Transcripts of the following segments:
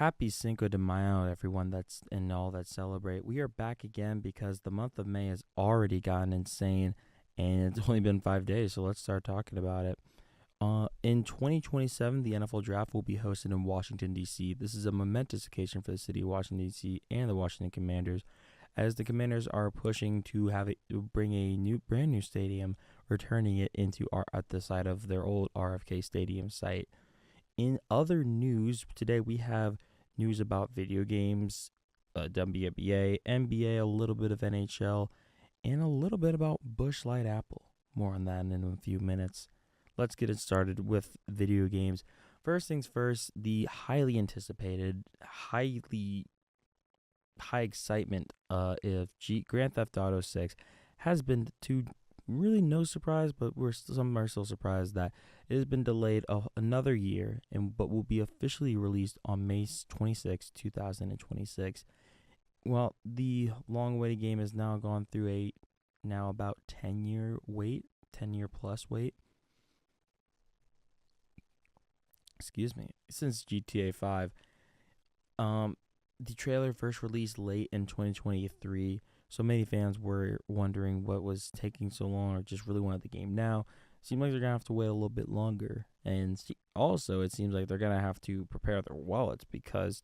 Happy Cinco de Mayo, everyone that's and all that celebrate. We are back again because the month of May has already gotten insane, and it's only been 5 days. So let's start talking about it. In 2027, the NFL Draft will be hosted in Washington D.C. This is a momentous occasion for the city of Washington D.C. and the Washington Commanders, as the Commanders are pushing to bring a brand new stadium, returning it into at the site of their old RFK Stadium site. In other news, today we have news about video games, WNBA, NBA, a little bit of NHL, and a little bit about Busch Light Apple. More on that in a few minutes. Let's get it started with video games. First things first, the highly anticipated, high excitement of Grand Theft Auto 6 has been to really no surprise, but some are still surprised that it has been delayed another year, but will be officially released on May 26, 2026. Well, the long-awaited game has now gone through about 10-year plus wait. Excuse me, since GTA 5. The trailer first released late in 2023. So many fans were wondering what was taking so long, or just really wanted the game now. Seems like they're going to have to wait a little bit longer. And also, it seems like they're going to have to prepare their wallets, because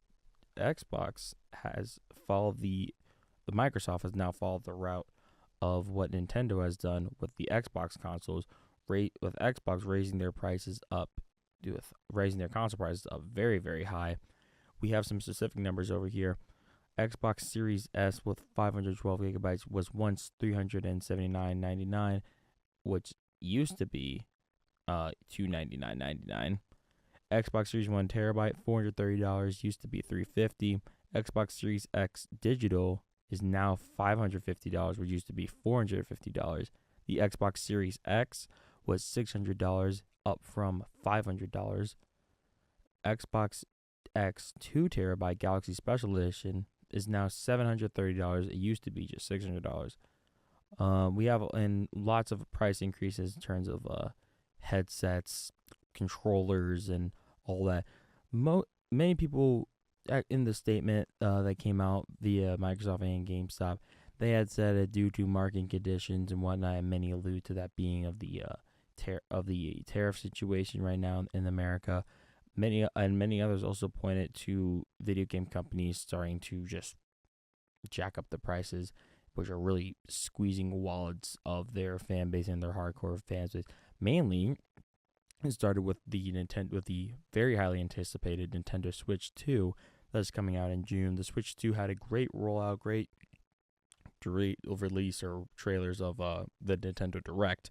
Xbox has followed Microsoft has now followed the route of what Nintendo has done with the Xbox consoles, with Xbox raising their prices up, raising their console prices up very, very high. We have some specific numbers over here. Xbox Series S with 512 gigabytes was once $379.99, which used to be $299.99. Xbox Series 1 terabyte, $430, used to be $350. Xbox Series X digital is now $550, which used to be $450. The Xbox Series X was $600, up from $500. Xbox X 2 terabyte Galaxy Special Edition is now $730. It used to be just $600. We have lots of price increases in terms of headsets, controllers, and all that. Many people in the statement that came out via Microsoft and GameStop, they had said it due to market conditions and whatnot, and many allude to that being of the tariff situation right now in America. Many others also pointed to video game companies starting to just jack up the prices, which are really squeezing wallets of their fan base and their hardcore fans base. Mainly, it started with the very highly anticipated Nintendo Switch 2 that's coming out in June. The Switch 2 had a great rollout, great release or trailers of the Nintendo Direct,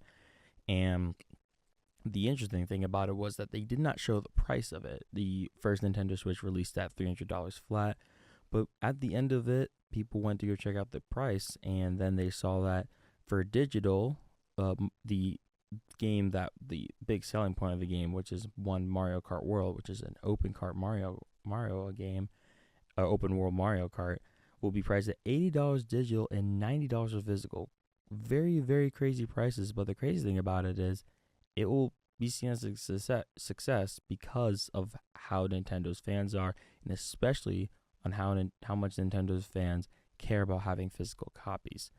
and the interesting thing about it was that they did not show the price of it. The first Nintendo Switch released at $300 flat, but at the end of it, people went to go check out the price, and then they saw that for digital, the game that the big selling point of the game, which is one Mario Kart World, which is an open kart Mario game, open world Mario Kart, will be priced at $80 digital and $90 for physical. Very, very crazy prices, but the crazy thing about it is it will be seen as a success because of how Nintendo's fans are, and especially on how much Nintendo's fans care about having physical copies.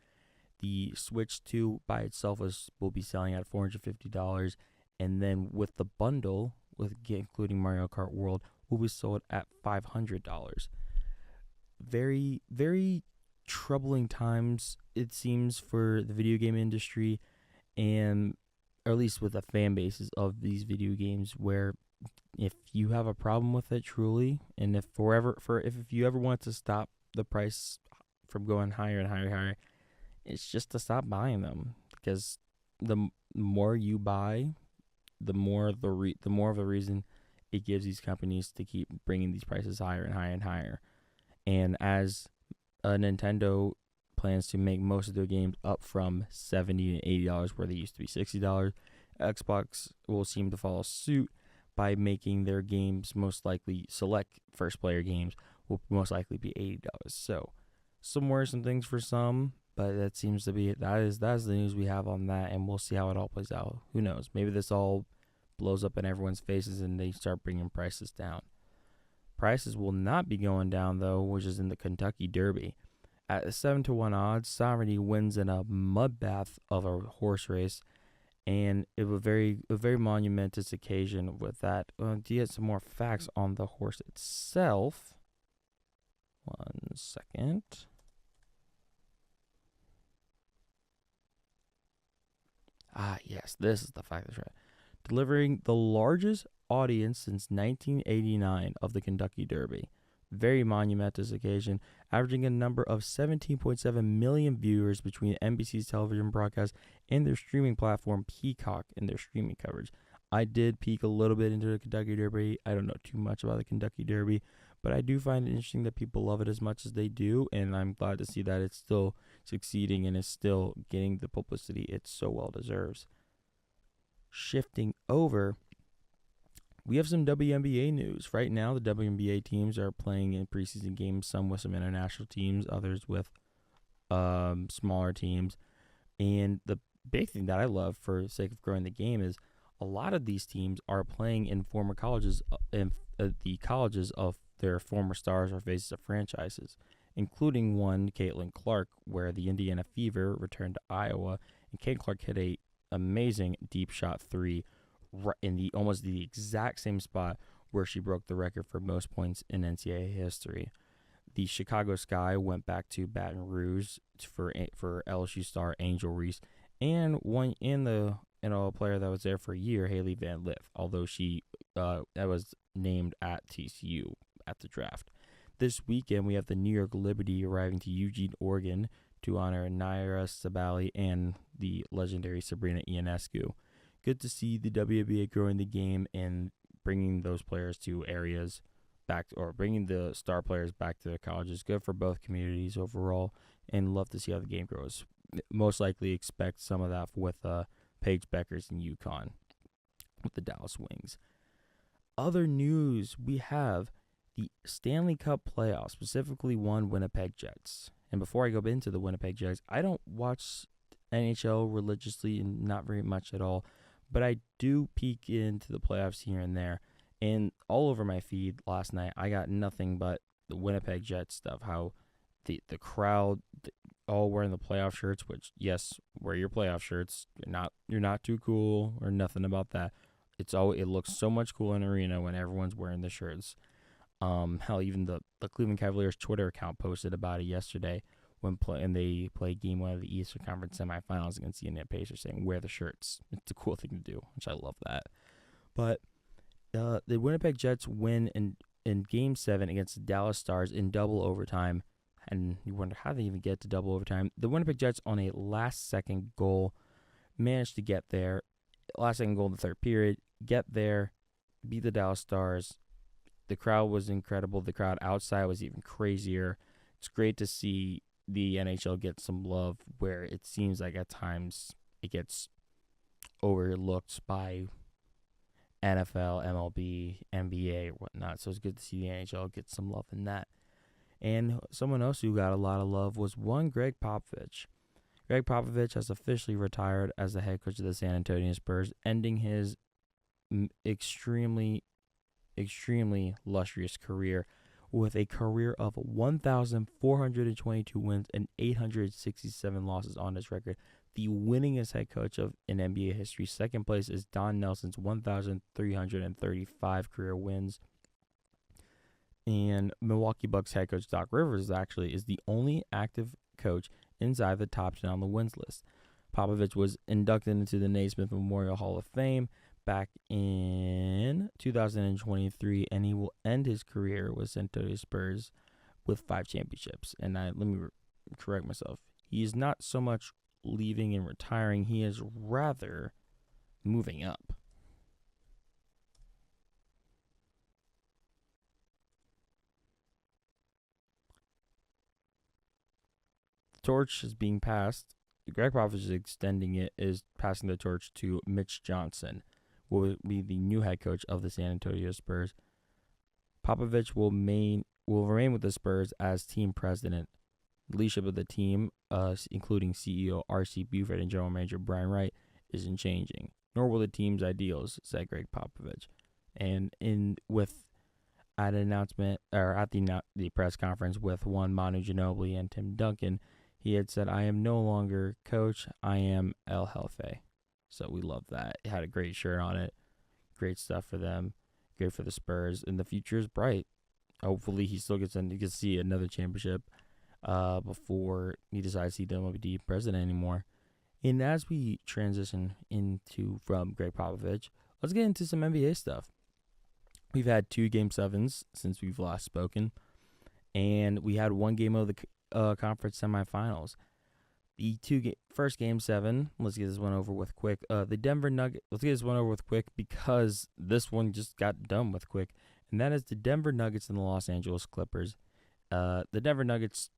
The Switch 2 by itself will be selling at $450, and then with the bundle, including Mario Kart World, will be sold at $500. Very, very troubling times, it seems, for the video game industry, and or at least with the fan bases of these video games, where if you have a problem with it truly, and if you ever want to stop the price from going higher and higher, it's just to stop buying them, because the more you buy, the more of the reason it gives these companies to keep bringing these prices higher and higher and higher. And as Nintendo plans to make most of their games up from $70 to $80, where they used to be $60, Xbox will seem to follow suit by making their games, most likely select first player games, will most likely be $80. So some worrisome things for some, but that seems to be it. That's the news we have on that, and we'll see how it all plays out. Who knows? Maybe this all blows up in everyone's faces and they start bringing prices down. Prices will not be going down, though, which is in the Kentucky Derby. At a 7-1 odds, Sovereignty wins in a mud bath of a horse race, and it was a very monumentous occasion with that. To get some more facts on the horse itself, 1 second. Yes, this is the fact that's right. Delivering the largest audience since 1989 of the Kentucky Derby. Very monumentous occasion, averaging a number of 17.7 million viewers between NBC's television broadcast and their streaming platform Peacock in their streaming coverage. I did peek a little bit into the Kentucky Derby. I don't know too much about the Kentucky Derby, but I do find it interesting that people love it as much as they do, and I'm glad to see that it's still succeeding and is still getting the publicity it so well deserves. Shifting over, we have some WNBA news. Right now, the WNBA teams are playing in preseason games, some with some international teams, others with smaller teams. And the big thing that I love for the sake of growing the game is a lot of these teams are playing in former colleges, in the colleges of their former stars or faces of franchises, including one, Caitlin Clark, where the Indiana Fever returned to Iowa, and Caitlin Clark hit a amazing deep shot three in the almost the exact same spot where she broke the record for most points in NCAA history. The Chicago Sky went back to Baton Rouge for LSU star Angel Reese and one a player that was there for a year, Haley Van Lith, although she that was named at TCU at the draft. This weekend we have the New York Liberty arriving to Eugene, Oregon to honor Naira Sabali and the legendary Sabrina Ionescu. Good to see the WNBA growing the game and bringing those players to areas back, or bringing the star players back to their colleges. Good for both communities overall, and love to see how the game grows. Most likely expect some of that with Paige Beckers and UConn with the Dallas Wings. Other news, we have the Stanley Cup playoffs, specifically one Winnipeg Jets. And before I go into the Winnipeg Jets, I don't watch NHL religiously and not very much at all, but I do peek into the playoffs here and there. And all over my feed last night, I got nothing but the Winnipeg Jets stuff. How the crowd all wearing the playoff shirts, which, yes, wear your playoff shirts. You're not too cool or nothing about that. It looks so much cooler in the arena when everyone's wearing the shirts. Hell, even the Cleveland Cavaliers Twitter account posted about it yesterday and they played game one of the Eastern Conference semifinals against the Indiana Pacers, saying wear the shirts. It's a cool thing to do, which I love that. But the Winnipeg Jets win in Game 7 against the Dallas Stars in double overtime, and you wonder how they even get to double overtime. The Winnipeg Jets, on a last-second goal, managed to get there. Last-second goal in the third period, get there, beat the Dallas Stars. The crowd was incredible. The crowd outside was even crazier. It's great to see the NHL get some love where it seems like at times it gets overlooked by NFL, MLB, NBA, or whatnot. So it's good to see the NHL get some love in that. And someone else who got a lot of love was one Greg Popovich. Greg Popovich has officially retired as the head coach of the San Antonio Spurs, ending his extremely illustrious career with a career of 1,422 wins and 867 losses on his record. The winningest head coach in NBA history. Second place is Don Nelson's 1,335 career wins. And Milwaukee Bucks head coach Doc Rivers is the only active coach inside the top 10 on the wins list. Popovich was inducted into the Naismith Memorial Hall of Fame back in 2023, and he will end his career with San Antonio Spurs with 5 championships. And let me correct myself. He is not so much leaving and retiring. He is rather moving up. The torch is being passed. Greg Popovich is passing the torch to Mitch Johnson, who will be the new head coach of the San Antonio Spurs. Popovich will remain with the Spurs as team president. The leadership of the team, including CEO R.C. Buford and general manager Brian Wright, isn't changing, nor will the team's ideals, said Greg Popovich. And with at an announcement or at the press conference with one Manu Ginobili and Tim Duncan, he had said, "I am no longer coach. I am El Jefe." So we love that. It had a great shirt on it. Great stuff for them. Great for the Spurs, and the future is bright. Hopefully, he still gets to see another championship before he decides he doesn't want to be president anymore. And as we transition into from Greg Popovich, let's get into some NBA stuff. We've had 2 Game 7s since we've last spoken, and we had 1 game of the conference semifinals. The first Game 7, let's get this one over with quick. The Denver Nuggets, let's get this one over with quick because this one just got done with quick, and that is the Denver Nuggets and the Los Angeles Clippers. The Denver Nuggets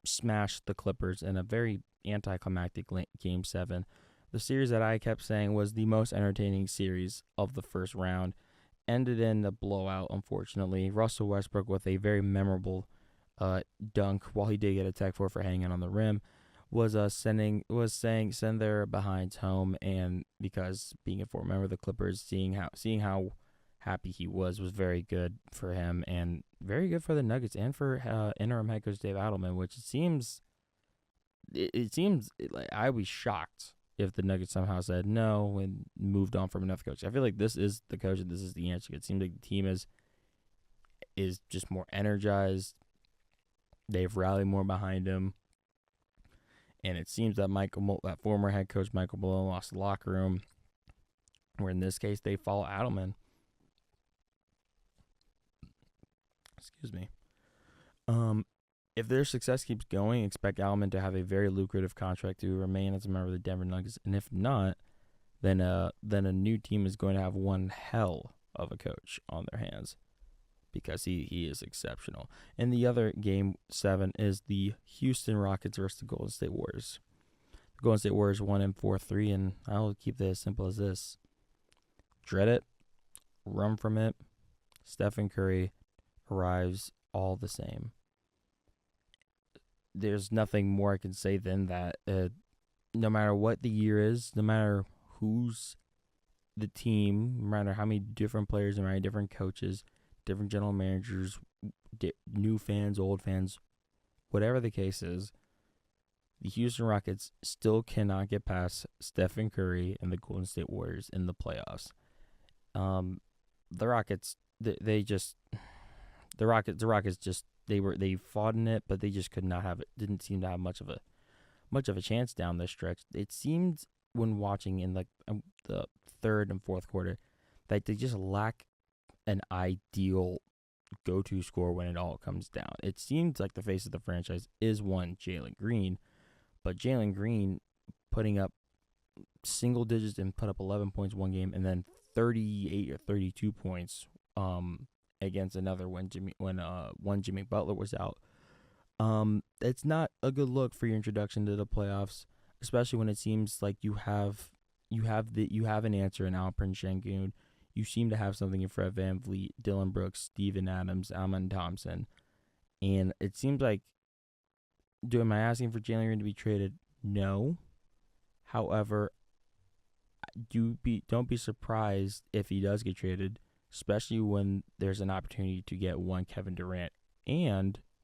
smashed the Clippers in a very anticlimactic Game 7. The series that I kept saying was the most entertaining series of the first round ended in a blowout, unfortunately. Russell Westbrook with a very memorable dunk while he did get a tech for hanging on the rim was saying send their behinds home, and because being a former member of the Clippers, seeing how happy he was very good for him and very good for the Nuggets and for interim head coach Dave Adelman, which it seems like I was shocked if the Nuggets somehow said no and moved on from another coach. I feel like this is the coach and this is the answer. It seems like the team is just more energized. They've rallied more behind him. And it seems that that former head coach Michael Malone lost the locker room, where in this case they follow Adelman. Excuse me. If their success keeps going, expect Adelman to have a very lucrative contract to remain as a member of the Denver Nuggets, and if not, then a new team is going to have one hell of a coach on their hands, because he is exceptional. And the other Game 7 is the Houston Rockets versus the Golden State Warriors. The Golden State Warriors won in 4-3, and I'll keep it as simple as this. Dread it, run from it. Stephen Curry arrives all the same. There's nothing more I can say than that. No matter what the year is, no matter who's the team, no matter how many different players, no matter different coaches, different general managers, new fans, old fans, whatever the case is, the Houston Rockets still cannot get past Stephen Curry and the Golden State Warriors in the playoffs. The Rockets, they fought in it, but they just could not have it. Didn't seem to have much of a chance down this stretch. It seemed when watching in the third and fourth quarter that they just lack an ideal go-to score when it all comes down. It seems like the face of the franchise is one Jalen Green, but Jalen Green putting up single digits and put up 11 points one game, and then 38 or 32 points against another when Jimmy Butler was out. It's not a good look for your introduction to the playoffs, especially when it seems like you have an answer in Alperen Sengun. You seem to have something in Fred VanVleet, Dylan Brooks, Steven Adams, Amen Thompson. And it seems like, am I asking for Jalen Green to be traded? No. However, don't be surprised if he does get traded, especially when there's an opportunity to get one Kevin Durant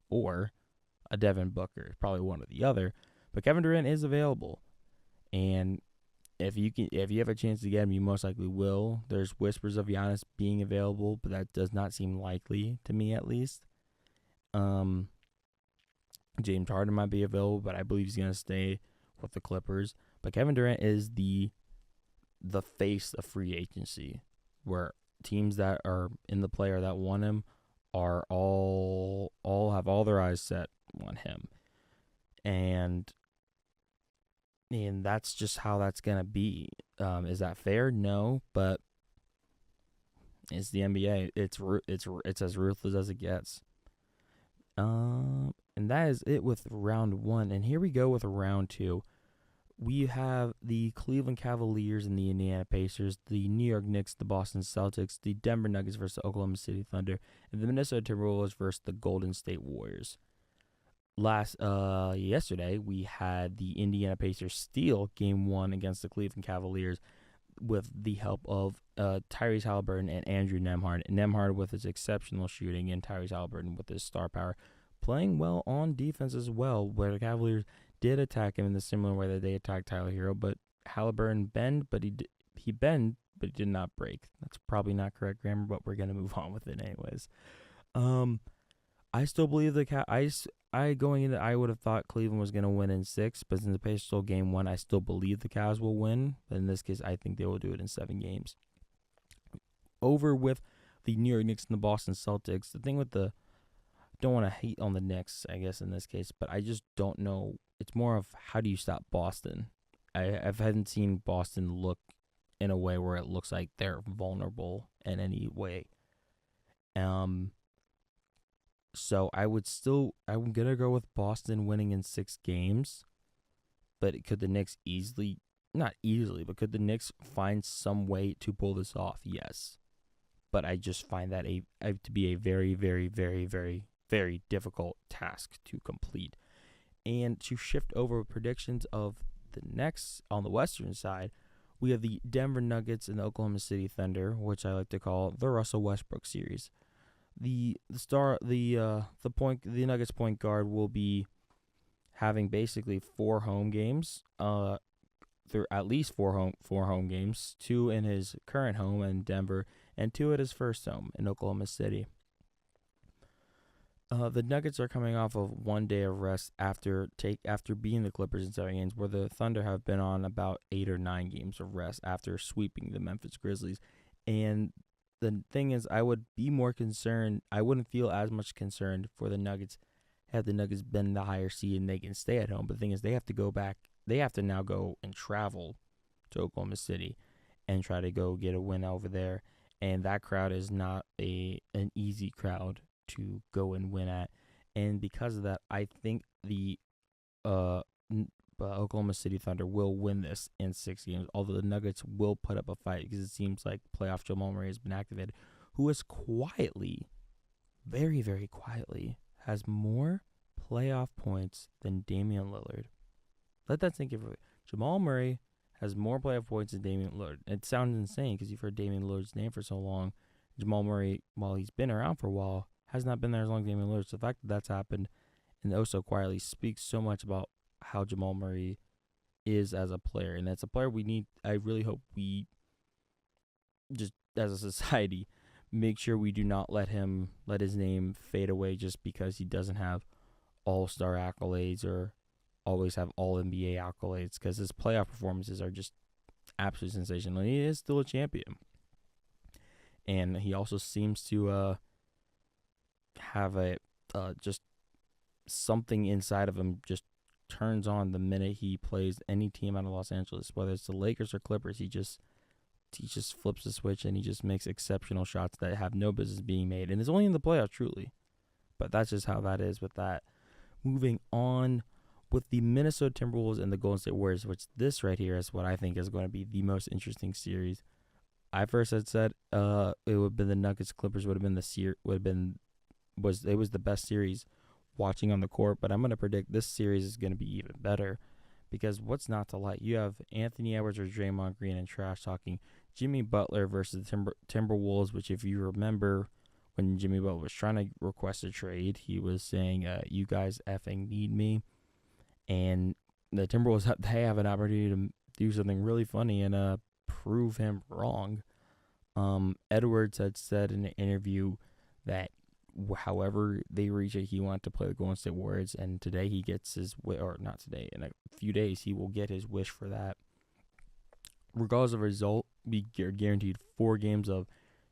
or a Devin Booker. Probably one or the other. But Kevin Durant is available. And if you have a chance to get him, you most likely will. There's whispers of Giannis being available, but that does not seem likely to me, at least. James Harden might be available, but I believe he's going to stay with the Clippers. But Kevin Durant is the face of free agency, where teams that are in the play or that want him are all have all their eyes set on him. And that's just how that's going to be. Is that fair? No, but it's the NBA. It's as ruthless as it gets. And that is it with round 1. And here we go with round 2. We have the Cleveland Cavaliers and the Indiana Pacers, the New York Knicks, the Boston Celtics, the Denver Nuggets versus the Oklahoma City Thunder, and the Minnesota Timberwolves versus the Golden State Warriors. Yesterday, we had the Indiana Pacers steal Game 1 against the Cleveland Cavaliers. with the help of Tyrese Halliburton and Andrew Nembhard. Nembhard with his exceptional shooting and Tyrese Halliburton with his star power, playing well on defense as well, where the Cavaliers did attack him in the similar way that they attacked Tyler Hero, but Halliburton bend, but he bend, but he did not break. That's probably not correct grammar, but we're gonna move on with it anyways. I still believe I going into, I would have thought Cleveland was gonna win in 6, but since the Pacers stole game 1, I still believe the Cavs will win. But in this case, I think they will do it in 7 games. Over with the New York Knicks and the Boston Celtics. The thing with don't want to hate on the Knicks, I guess, in this case, but I just don't know. It's more of how do you stop Boston? I haven't seen Boston look in a way where it looks like they're vulnerable in any way. So I'm going to go with Boston winning in 6 games. But could the Knicks not easily, but could the Knicks find some way to pull this off? Yes. But I just find that to be a very, very, very, very, very difficult task to complete. And to shift over predictions of the next, on the Western side, we have the Denver Nuggets and the Oklahoma City Thunder, which I like to call the Russell Westbrook series. The Nuggets point guard will be having basically 4 home games. Through at least four home games, 2 in his current home in Denver, and 2 at his first home in Oklahoma City. The Nuggets are coming off of 1 day of rest after beating the Clippers in 7 games, where the Thunder have been on about 8 or 9 games of rest after sweeping the Memphis Grizzlies. And the thing is, I would be more concerned. I wouldn't feel as much concerned for the Nuggets had the Nuggets been the higher seed and they can stay at home. But the thing is, they have to go back. They have to now go and travel to Oklahoma City and try to go get a win over there. And that crowd is not an easy crowd to go and win at. And because of that, I think the Oklahoma City Thunder will win this in 6 games, although the Nuggets will put up a fight because it seems like playoff Jamal Murray has been activated, who is quietly, very, very quietly, has more playoff points than Damian Lillard. Let that sink in for a bit. Jamal Murray has more playoff points than Damian Lillard. It sounds insane because you've heard Damian Lillard's name for so long. Jamal Murray, while he's been around for a while, has not been there as long as Damian Lillard. So the fact that that's happened and so quietly speaks so much about how Jamal Murray is as a player. And that's a player we need. I really hope we just, as a society, make sure we do not let his name fade away just because he doesn't have all-star accolades or always have all-NBA accolades, because his playoff performances are just absolutely sensational. And he is still a champion. And he also seems to have just something inside of him just turns on the minute he plays any team out of Los Angeles, whether it's the Lakers or Clippers. He just flips the switch and he just makes exceptional shots that have no business being made. And it's only in the playoffs, truly. But that's just how that is with that. Moving on with the Minnesota Timberwolves and the Golden State Warriors, which this right here is what I think is going to be the most interesting series. I first had said it would have been the Nuggets Clippers would have been the best series watching on the court, but I'm going to predict this series is going to be even better, because what's not to like? You have Anthony Edwards or Draymond Green and trash talking Jimmy Butler versus the Timberwolves, which if you remember when Jimmy Butler was trying to request a trade, he was saying, you guys effing need me. And the Timberwolves, they have an opportunity to do something really funny and prove him wrong. Edwards had said in an interview that however they reach it, he wanted to play the Golden State Warriors, and today he gets his or not today, in a few days he will get his wish for that. Regardless of result, we are guaranteed 4 games of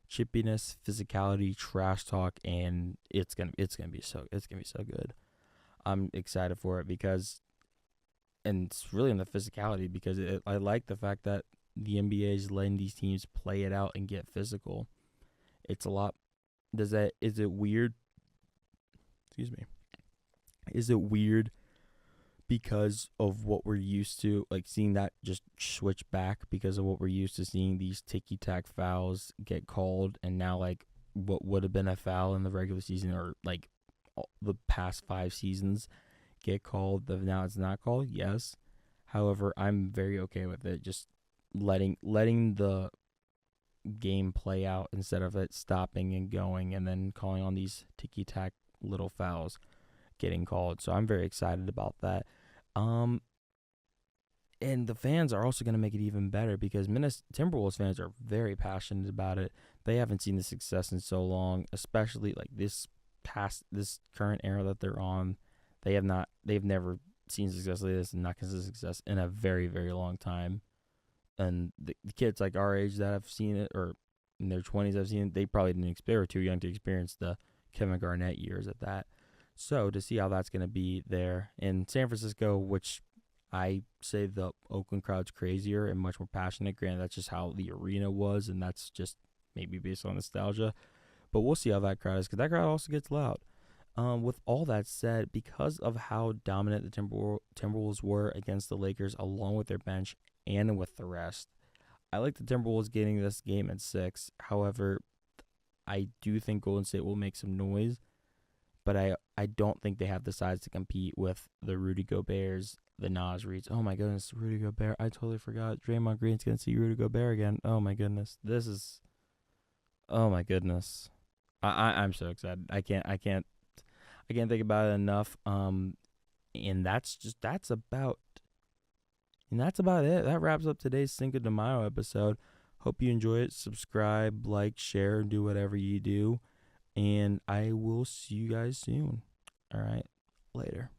chippiness, physicality, trash talk, and it's gonna be so good. I'm excited for it because, and it's really in the physicality, because I like the fact that the NBA is letting these teams play it out and get physical. It's a lot. Is it weird? Excuse me. Is it weird because of what we're used to, like seeing that just switch back because of what we're used to seeing these ticky-tack fouls get called, and now like what would have been a foul in the regular season or like the past 5 seasons get called, now it's not called? Yes. However, I'm very okay with it. Just letting the game play out instead of it stopping and going and then calling on these ticky tack little fouls getting called. So I'm very excited about that. Um, and the fans are also going to make it even better because Timberwolves fans are very passionate about it. They haven't seen the success in so long, especially like this current era that they're on. They've never seen success like this and not consistent success in a very, very long time. And the kids like our age that have seen it, or in their 20s have seen it, they probably didn't experience, or too young to experience the Kevin Garnett years at that. So to see how that's going to be there in San Francisco, which I say the Oakland crowd's crazier and much more passionate. Granted, that's just how the arena was, and that's just maybe based on nostalgia. But we'll see how that crowd is, because that crowd also gets loud. With all that said, because of how dominant the Timberwolves were against the Lakers, along with their bench and with the rest, I like the Timberwolves getting this game at 6. However, I do think Golden State will make some noise, but I don't think they have the size to compete with the Rudy Goberts, the Nas Reeds. Oh my goodness, Rudy Gobert. I totally forgot. Draymond Green's going to see Rudy Gobert again. Oh my goodness. Oh my goodness. I'm so excited. I can't think about it enough. And that's about it. That wraps up today's Cinco de Mayo episode. Hope you enjoy it. Subscribe, like, share, do whatever you do. And I will see you guys soon. All right. Later.